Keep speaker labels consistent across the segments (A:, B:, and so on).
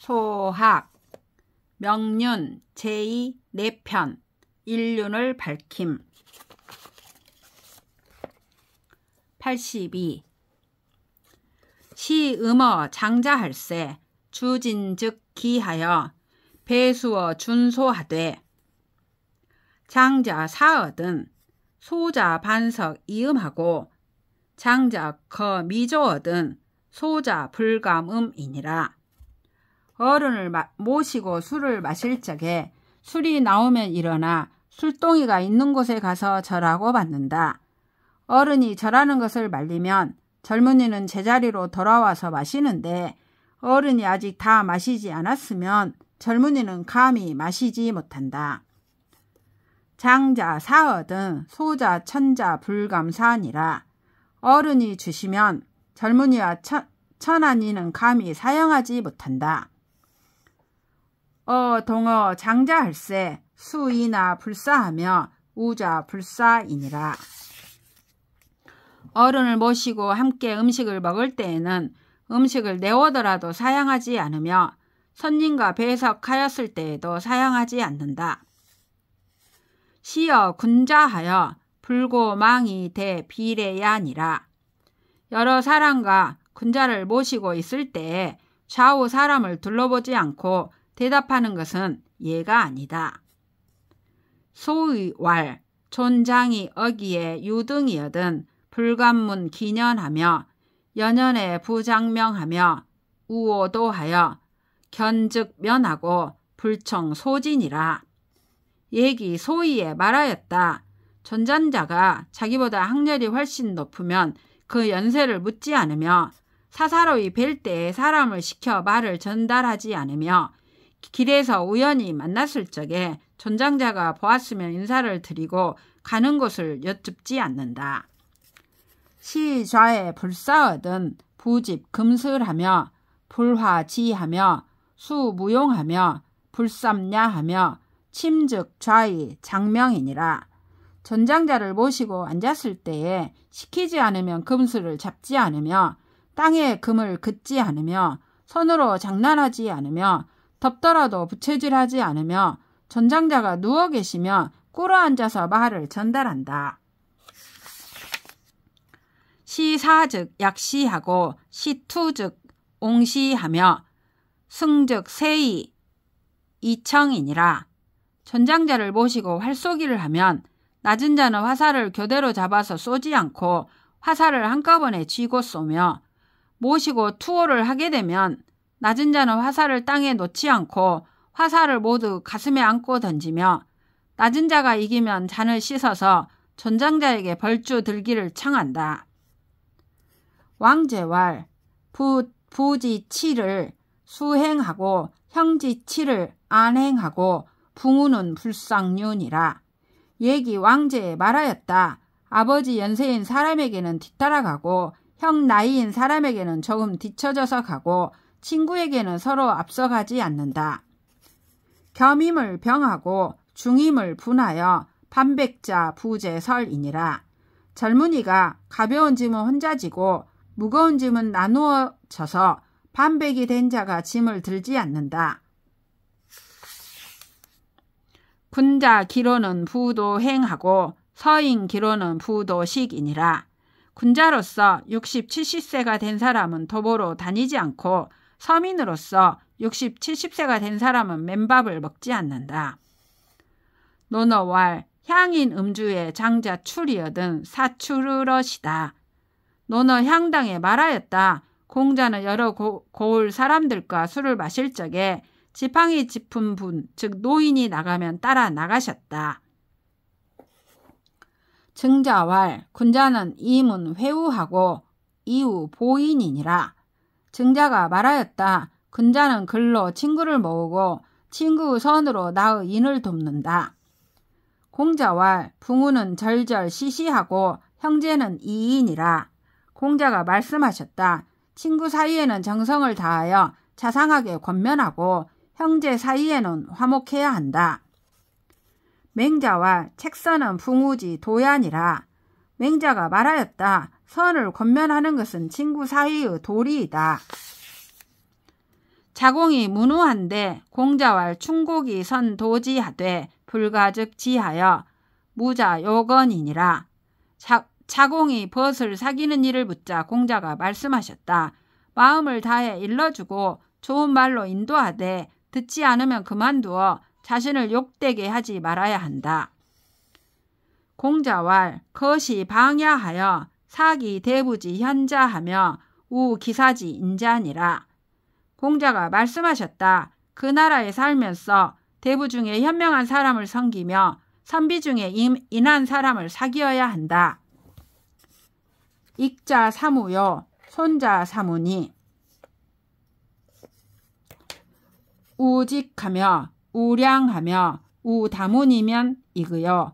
A: 소학, 명륜, 제2, 4편, 일륜을 밝힘. 82. 시음어 장자할세 주진즉 기하여 배수어 준소하되 장자 사어든 소자 반석 이음하고 장자 거 미조어든 소자 불감음이니라. 어른을 모시고 술을 마실 적에 술이 나오면 일어나 술동이가 있는 곳에 가서 절하고 받는다. 어른이 절하는 것을 말리면 젊은이는 제자리로 돌아와서 마시는데 어른이 아직 다 마시지 않았으면 젊은이는 감히 마시지 못한다. 장자 사어든 소자 천자 불감사니라. 어른이 주시면 젊은이와 천한이는 감히 사용하지 못한다. 동어 장자할세 수이나 불사하며 우자 불사이니라. 어른을 모시고 함께 음식을 먹을 때에는 음식을 내오더라도 사양하지 않으며 선님과 배석하였을 때에도 사양하지 않는다. 시어 군자하여 불고 망이 대 비례야니라. 여러 사람과 군자를 모시고 있을 때에 좌우 사람을 둘러보지 않고 대답하는 것은 예가 아니다. 소의 왈 존장이 어기에 유등이여든 불감문 기년하며 연연에 부장명하며 우오도하여 견즉 면하고 불청 소진이라. 얘기 소의에 말하였다. 전전자가 자기보다 학렬이 훨씬 높으면 그 연세를 묻지 않으며 사사로이 뵐 때에 사람을 시켜 말을 전달하지 않으며 길에서 우연히 만났을 적에 전장자가 보았으면 인사를 드리고 가는 곳을 여쭙지 않는다. 시좌에 불사어든 부집 금슬하며 불화지하며 수무용하며 불삼야하며 침즉 좌의 장명이니라. 전장자를 모시고 앉았을 때에 시키지 않으면 금슬을 잡지 않으며 땅에 금을 긋지 않으며 손으로 장난하지 않으며 덥더라도 부채질하지 않으며 전장자가 누워 계시며 꿇어앉아서 말을 전달한다. 시사즉 약시하고 시투즉 옹시하며 승즉 세이 이청이니라. 전장자를 모시고 활쏘기를 하면 낮은 자는 화살을 교대로 잡아서 쏘지 않고 화살을 한꺼번에 쥐고 쏘며 모시고 투호를 하게 되면 낮은 자는 화살을 땅에 놓지 않고 화살을 모두 가슴에 안고 던지며 낮은 자가 이기면 잔을 씻어서 전장자에게 벌주 들기를 청한다. 왕제왈 부지치를 수행하고 형지치를 안행하고 붕우는 불상륜이라. 얘기 왕제에 말하였다. 아버지 연세인 사람에게는 뒤따라가고 형 나이인 사람에게는 조금 뒤처져서 가고 친구에게는 서로 앞서가지 않는다. 겸임을 병하고 중임을 분하여 반백자 부제설이니라. 젊은이가 가벼운 짐은 혼자 지고 무거운 짐은 나누어 져서 반백이 된 자가 짐을 들지 않는다. 군자 기로는 부도행하고 서인 기로는 부도식이니라. 군자로서 60, 70세가 된 사람은 도보로 다니지 않고 서민으로서 60, 70세가 된 사람은 맨밥을 먹지 않는다. 노너왈 향인 음주에 장자 출이여든 사추르러시다. 노너 향당에 말하였다. 공자는 여러 고을 사람들과 술을 마실 적에 지팡이 짚은 분, 즉 노인이 나가면 따라 나가셨다. 증자왈 군자는 이문 회우하고 이후 보인이니라. 증자가 말하였다. 군자는 글로 친구를 모으고 친구 선으로 나의 인을 돕는다. 공자왈 붕우는 절절 시시하고 형제는 이인이라. 공자가 말씀하셨다. 친구 사이에는 정성을 다하여 자상하게 권면하고 형제 사이에는 화목해야 한다. 맹자와 책선은 붕우지 도야니라. 맹자가 말하였다. 선을 권면하는 것은 친구 사이의 도리이다. 자공이 문우한데 공자왈 충곡이 선 도지하되 불가즉 지하여 무자 요건이니라. 자공이 벗을 사귀는 일을 묻자 공자가 말씀하셨다. 마음을 다해 일러주고 좋은 말로 인도하되 듣지 않으면 그만두어 자신을 욕되게 하지 말아야 한다. 공자왈 것이 방야하여 사기 대부지 현자하며 우 기사지 인자니라. 공자가 말씀하셨다. 그 나라에 살면서 대부 중에 현명한 사람을 섬기며 선비 중에 인한 사람을 사귀어야 한다. 익자 사무요 손자 사무니 우직하며 우량하며 우다문이면 이그요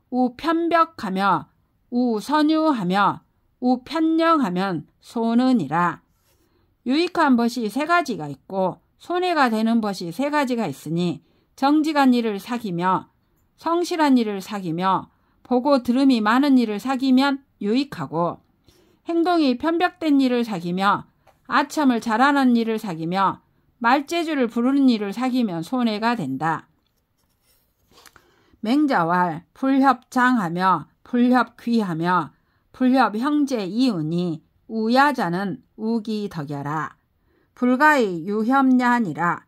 A: 우편벽하며 우선유하며 우편령하면 소는이라. 유익한 벗이 세 가지가 있고 손해가 되는 벗이 세 가지가 있으니 정직한 일을 사귀며 성실한 일을 사귀며 보고 들음이 많은 일을 사귀면 유익하고 행동이 편벽된 일을 사귀며 아첨을 잘하는 일을 사귀며 말재주를 부르는 일을 사귀면 손해가 된다. 맹자왈 불협장하며 불협귀하며 불협형제 이운이 우야자는 우기덕여라. 불가의 유협냐니라.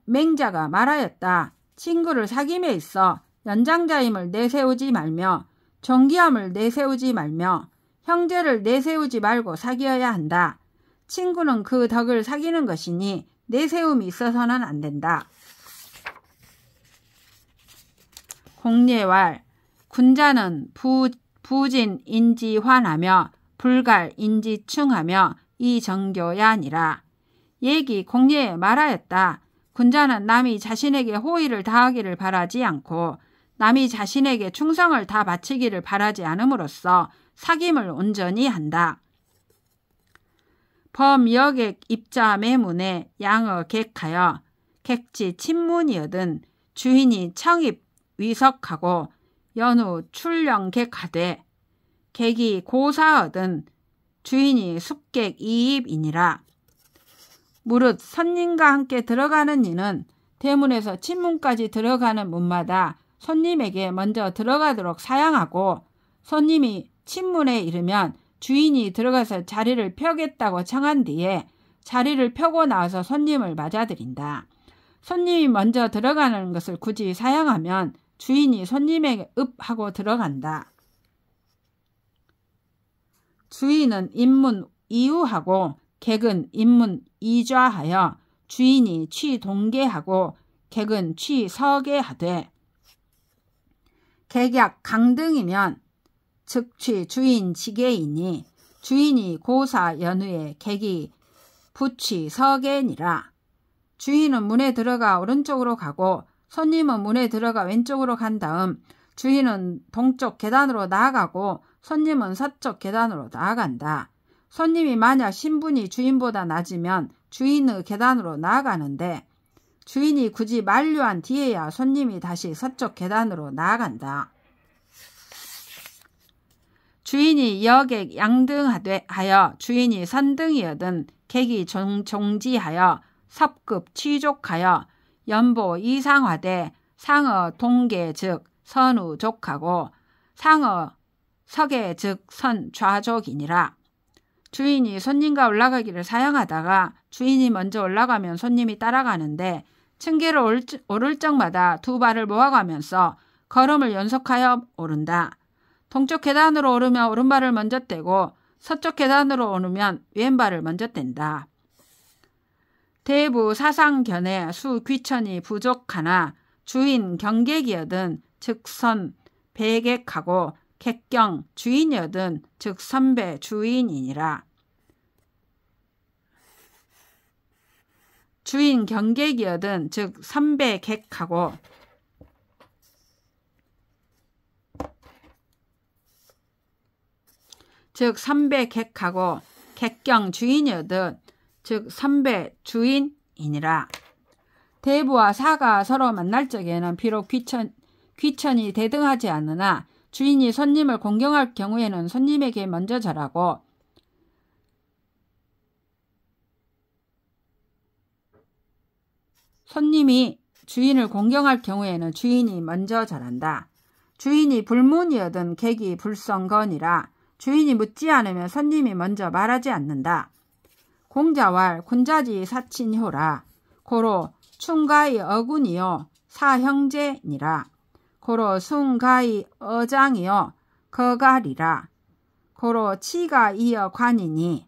A: 맹자가 말하였다. 친구를 사귐에 있어 연장자임을 내세우지 말며 존귀함을 내세우지 말며 형제를 내세우지 말고 사귀어야 한다. 친구는 그 덕을 사귀는 것이니 내세움이 있어서는 안 된다. 공례왈 군자는 부진 인지환하며 불갈 인지충하며 이정교야니라. 얘기 공례에 말하였다. 군자는 남이 자신에게 호의를 다하기를 바라지 않고 남이 자신에게 충성을 다 바치기를 바라지 않음으로써 사귐을 온전히 한다. 범여객 입자 매문에 양어 객하여 객지 친문이여든 주인이 청입 위석하고 연후 출령 객하되 객이 고사하든 주인이 숙객 이입이니라. 무릇 손님과 함께 들어가는 이는 대문에서 친문까지 들어가는 문마다 손님에게 먼저 들어가도록 사양하고 손님이 친문에 이르면 주인이 들어가서 자리를 펴겠다고 청한 뒤에 자리를 펴고 나와서 손님을 맞아들인다. 손님이 먼저 들어가는 것을 굳이 사양하면 주인이 손님에게 읍 하고 들어간다. 주인은 인문 이우하고 객은 인문 이좌하여 주인이 취동계하고 객은 취서계하되 객약 강등이면 즉 취주인 지계이니 주인이 고사 연후에 객이 부취 서계니라. 주인은 문에 들어가 오른쪽으로 가고 손님은 문에 들어가 왼쪽으로 간 다음 주인은 동쪽 계단으로 나아가고 손님은 서쪽 계단으로 나아간다. 손님이 만약 신분이 주인보다 낮으면 주인의 계단으로 나아가는데 주인이 굳이 만류한 뒤에야 손님이 다시 서쪽 계단으로 나아간다. 주인이 여객 양등하여 주인이 선등이여든 객이 종지하여 섭급 취족하여 연보 이상화되 상어 동계 즉 선우 족하고 상어 서계 즉 선 좌족이니라. 주인이 손님과 올라가기를 사양하다가 주인이 먼저 올라가면 손님이 따라가는데 층계를 오를 적마다 두 발을 모아가면서 걸음을 연속하여 오른다. 동쪽 계단으로 오르면 오른발을 먼저 떼고 서쪽 계단으로 오르면 왼발을 먼저 뗀다. 대부 사상견에 수 귀천이 부족하나 주인 경객이여든 즉 선 배객하고 객경 주인이여든 즉 선배 주인이니라. 주인 경객이여든 즉 선배 객하고 즉 선배 객하고 객경 주인이여든 즉 선배 주인이니라. 대부와 사가 서로 만날 적에는 비록 귀천이 대등하지 않으나 주인이 손님을 공경할 경우에는 손님에게 먼저 절하고 손님이 주인을 공경할 경우에는 주인이 먼저 절한다. 주인이 불문이여든 객이 불성거니라. 주인이 묻지 않으면 손님이 먼저 말하지 않는다. 공자왈 군자지 사친효라. 고로 충가의 어군이요 사형제니라. 고로 숭가의 어장이요 거가리라. 고로 치가 이어 관이니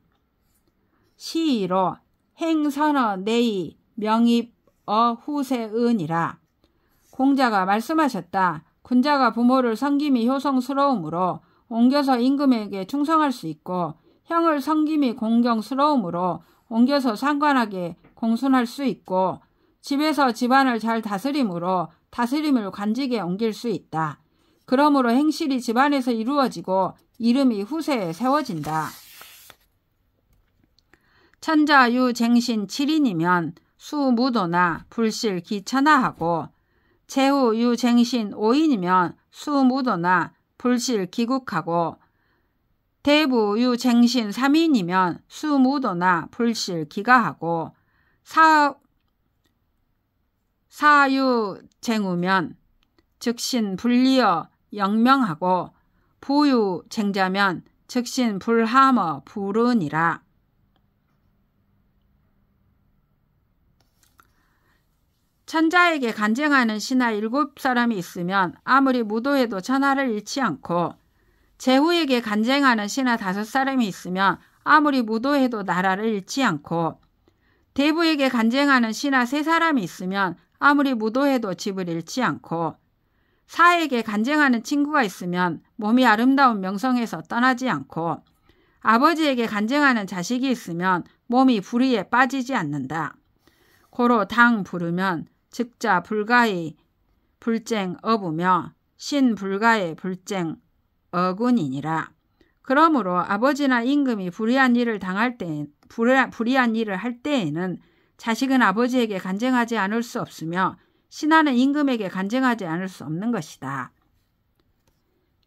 A: 시이로 행선어 내의 명입어 후세은이라. 공자가 말씀하셨다. 군자가 부모를 섬김이 효성스러우므로 옮겨서 임금에게 충성할 수 있고 형을 섬김이 공경스러우므로 옮겨서 상관하게 공순할 수 있고 집에서 집안을 잘 다스림으로 다스림을 관직에 옮길 수 있다. 그러므로 행실이 집안에서 이루어지고 이름이 후세에 세워진다. 천자유쟁신 7인이면 수무도나 불실 기천하하고 제후유쟁신 5인이면 수무도나 불실 기국하고 대부유쟁신 3인이면 수무도나 불실 기가하고 사유쟁우면 즉신 불리어 영명하고 부유쟁자면 즉신 불함어 불은이라. 천자에게 간쟁하는 신하 7사람이 있으면 아무리 무도해도 천하를 잃지 않고 제후에게 간쟁하는 신하 5사람이 있으면 아무리 무도해도 나라를 잃지 않고 대부에게 간쟁하는 신하 3사람이 있으면 아무리 무도해도 집을 잃지 않고 사에게 간쟁하는 친구가 있으면 몸이 아름다운 명성에서 떠나지 않고 아버지에게 간쟁하는 자식이 있으면 몸이 불의에 빠지지 않는다. 고로 당 부르면 즉자 불가의 불쟁 어부며 신 불가의 불쟁 어군이니라. 그러므로 아버지나 임금이 불의한 일을 할 때에는 자식은 아버지에게 간쟁하지 않을 수 없으며 신하는 임금에게 간쟁하지 않을 수 없는 것이다.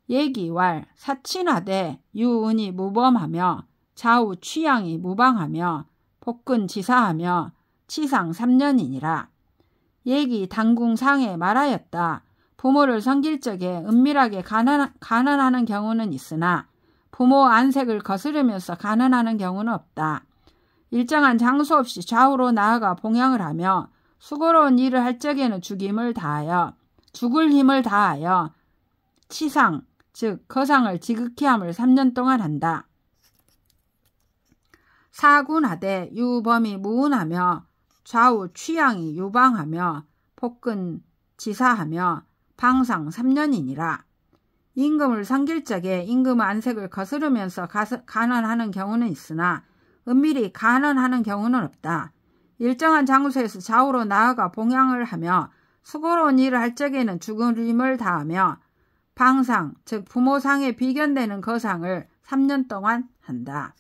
A: 예기왈 사친하되 유은이 무범하며 좌우 취향이 무방하며 복근지사하며 치상 3년이니라. 예기 당궁상에 말하였다. 부모를 섬길 적에 은밀하게 간언하는 경우는 있으나 부모 안색을 거스르면서 간언하는 경우는 없다. 일정한 장소 없이 좌우로 나아가 봉양을 하며 수고로운 일을 할 적에는 죽을 힘을 다하여 치상 즉 거상을 지극히 함을 3년 동안 한다. 사군하되 유범이 무은하며 좌우 취향이 유방하며 복근 지사하며 방상 3년이니라. 임금을 섬길 적에 임금의 안색을 거스르면서 간언하는 경우는 있으나 은밀히 간언하는 경우는 없다. 일정한 장소에서 좌우로 나아가 봉양을 하며 수고로운 일을 할 적에는 죽을 힘을 다하며 방상 즉 부모상에 비견되는 거상을 3년 동안 한다.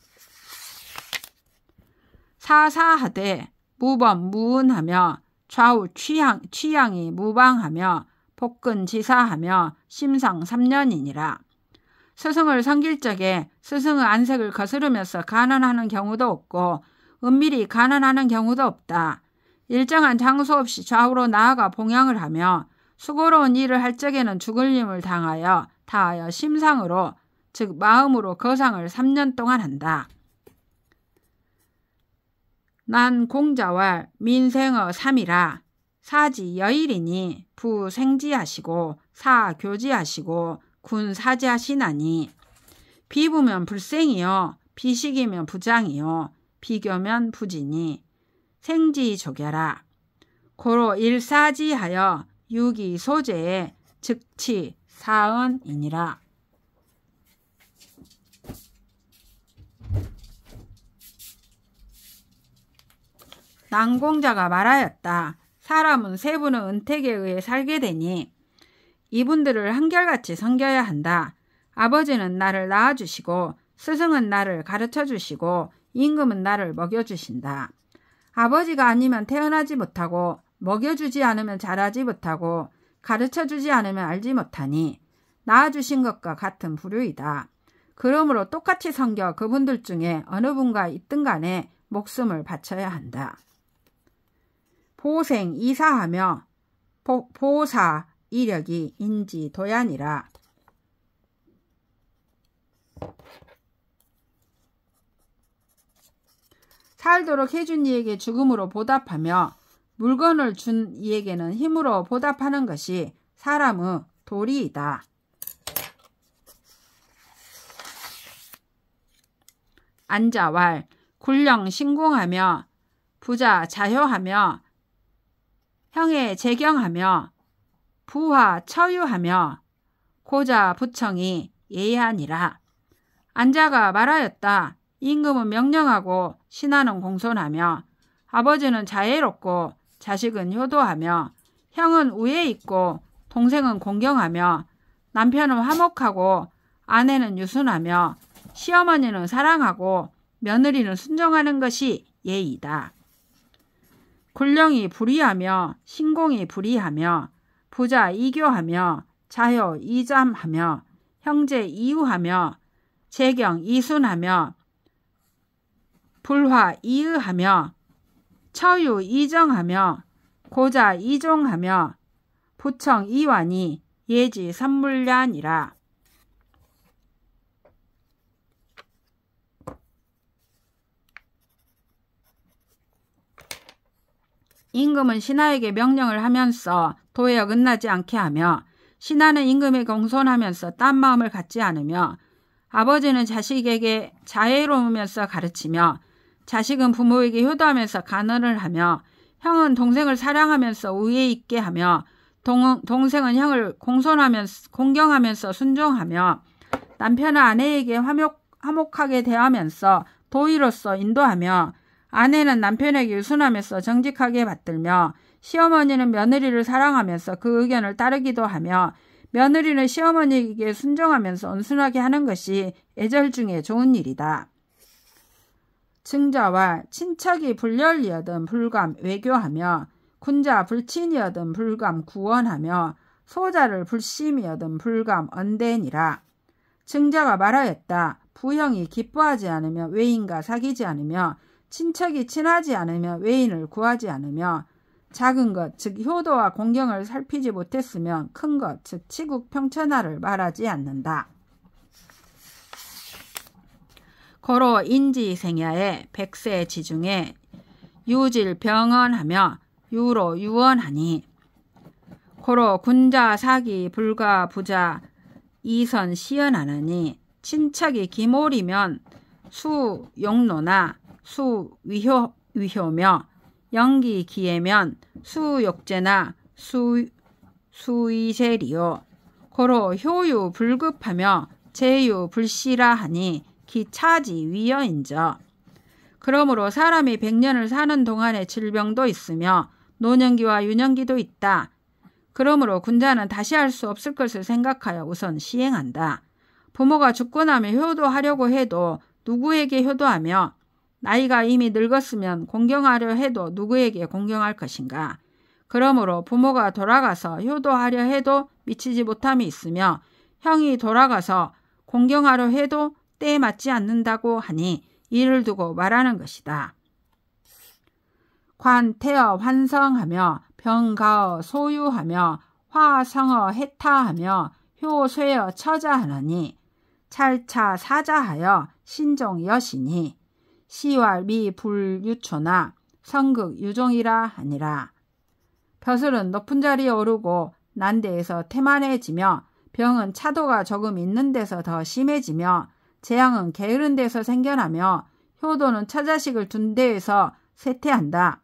A: 사사하되 무범 무은하며 좌우 취향이 무방하며 복근지사하며 심상 3년이니라. 스승을 섬길 적에 스승의 안색을 거스르면서 간언하는 경우도 없고 은밀히 간언하는 경우도 없다. 일정한 장소 없이 좌우로 나아가 봉양을 하며 수고로운 일을 할 적에는 죽을 힘을 다하여 심상으로 즉 마음으로 거상을 3년 동안 한다. 난 공자왈 민생어 3이라. 사지 여일이니 부 생지하시고 사 교지하시고 군 사지하시나니 비부면 불생이요 비식이면 부장이요 비교면 부진이 생지 조결하. 고로 일사지하여 유기 소재에 즉치 사언이니라. 난공자가 말하였다. 사람은 세 분의 은택에 의해 살게 되니 이분들을 한결같이 섬겨야 한다. 아버지는 나를 낳아주시고 스승은 나를 가르쳐주시고 임금은 나를 먹여주신다. 아버지가 아니면 태어나지 못하고 먹여주지 않으면 자라지 못하고 가르쳐주지 않으면 알지 못하니 낳아주신 것과 같은 부류이다. 그러므로 똑같이 섬겨 그분들 중에 어느 분과 있든 간에 목숨을 바쳐야 한다. 보생 이사하며 보사 이력이 인지 도야니라. 살도록 해준 이에게 죽음으로 보답하며 물건을 준 이에게는 힘으로 보답하는 것이 사람의 도리이다. 안자왈 굴령 신공하며 부자 자효하며 형에 재경하며 부하 처유하며 고자 부청이 예하니라. 안자가 말하였다. 임금은 명령하고 신하는 공손하며 아버지는 자애롭고 자식은 효도하며 형은 우애 있고 동생은 공경하며 남편은 화목하고 아내는 유순하며 시어머니는 사랑하고 며느리는 순종하는 것이 예의다. 굴령이 불의하며 신공이 불의하며 부자 이교하며 자효 이잠하며 형제 이유하며 재경 이순하며 불화 이의하며 처유 이정하며 고자 이종하며 부청 이완이 예지 삼물야니라. 임금은 신하에게 명령을 하면서 도에 어긋나지 않게 하며 신하는 임금에 공손하면서 딴 마음을 갖지 않으며 아버지는 자식에게 자애로우면서 가르치며 자식은 부모에게 효도하면서 간언을 하며 형은 동생을 사랑하면서 우애 있게 하며 동생은 형을 공경하면서 순종하며 남편은 아내에게 화목하게 대하면서 도의로서 인도하며 아내는 남편에게 유순하면서 정직하게 받들며 시어머니는 며느리를 사랑하면서 그 의견을 따르기도 하며 며느리는 시어머니에게 순종하면서 온순하게 하는 것이 애절 중에 좋은 일이다. 증자와 친척이 불렬이여든 불감 외교하며 군자 불친이여든 불감 구원하며 소자를 불심이여든 불감 언대니라. 증자가 말하였다. 부형이 기뻐하지 않으며 외인과 사귀지 않으며 친척이 친하지 않으며 외인을 구하지 않으며 작은 것, 즉 효도와 공경을 살피지 못했으면 큰 것, 즉 치국 평천하를 말하지 않는다. 고로 인지생야에 백세 지중에 유질 병언하며 유로 유언하니 고로 군자 사기 불가 부자 이선 시연하느니 친척이 기몰이면 수 용노나 수 위효며 영기 기회면 수 욕제나 수의세리요. 고로 효유 불급하며 제유 불시라 하니 기차지 위여인저. 그러므로 사람이 100년을 사는 동안에 질병도 있으며 노년기와 유년기도 있다. 그러므로 군자는 다시 할 수 없을 것을 생각하여 우선 시행한다. 부모가 죽고 나면 효도하려고 해도 누구에게 효도하며 나이가 이미 늙었으면 공경하려 해도 누구에게 공경할 것인가. 그러므로 부모가 돌아가서 효도하려 해도 미치지 못함이 있으며 형이 돌아가서 공경하려 해도 때에 맞지 않는다고 하니 이를 두고 말하는 것이다. 관 태어 환성하며 병가어 소유하며 화성어 해타하며 효쇠어 처자하느니 찰차 사자하여 신종 여신이 시왈 미 불유초나 성극 유종이라 하니라. 벼슬은 높은 자리에 오르고 난데에서 태만해지며 병은 차도가 조금 있는 데서 더 심해지며 재앙은 게으른 데서 생겨나며 효도는 처자식을 둔 데에서 쇠퇴한다.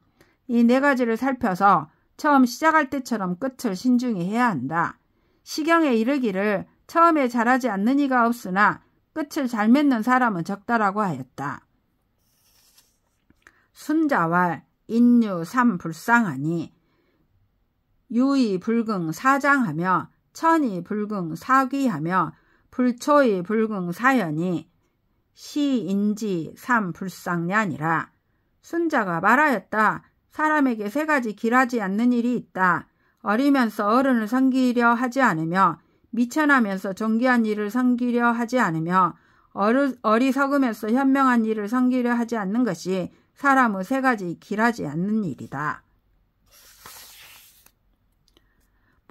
A: 이 네 가지를 살펴서 처음 시작할 때처럼 끝을 신중히 해야 한다. 시경에 이르기를 처음에 잘하지 않는 이가 없으나 끝을 잘 맺는 사람은 적다라고 하였다. 순자왈 인유 삼불상하니 유이 불긍 사장하며 천이 불긍 사귀하며 불초이 불긍 사연이 시인지 삼불상냐니라. 순자가 말하였다. 사람에게 3가지 길하지 않는 일이 있다. 어리면서 어른을 섬기려 하지 않으며 미천하면서 존귀한 일을 섬기려 하지 않으며 어리석으면서 현명한 일을 섬기려 하지 않는 것이 사람의 3가지 길하지 않는 일이다.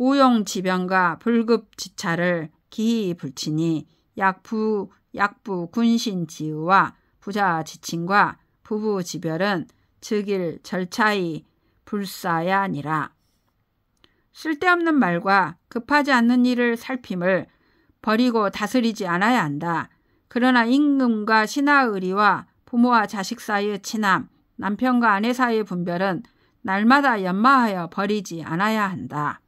A: 무용 지변과 불급 지차를 기히 불치니 약부 군신 지의와 부자 지친과 부부 지별은 즉일 절차히 불사야니라. 쓸데없는 말과 급하지 않는 일을 살핌을 버리고 다스리지 않아야 한다. 그러나 임금과 신하의리와 부모와 자식 사이의 친함, 남편과 아내 사이의 분별은 날마다 연마하여 버리지 않아야 한다.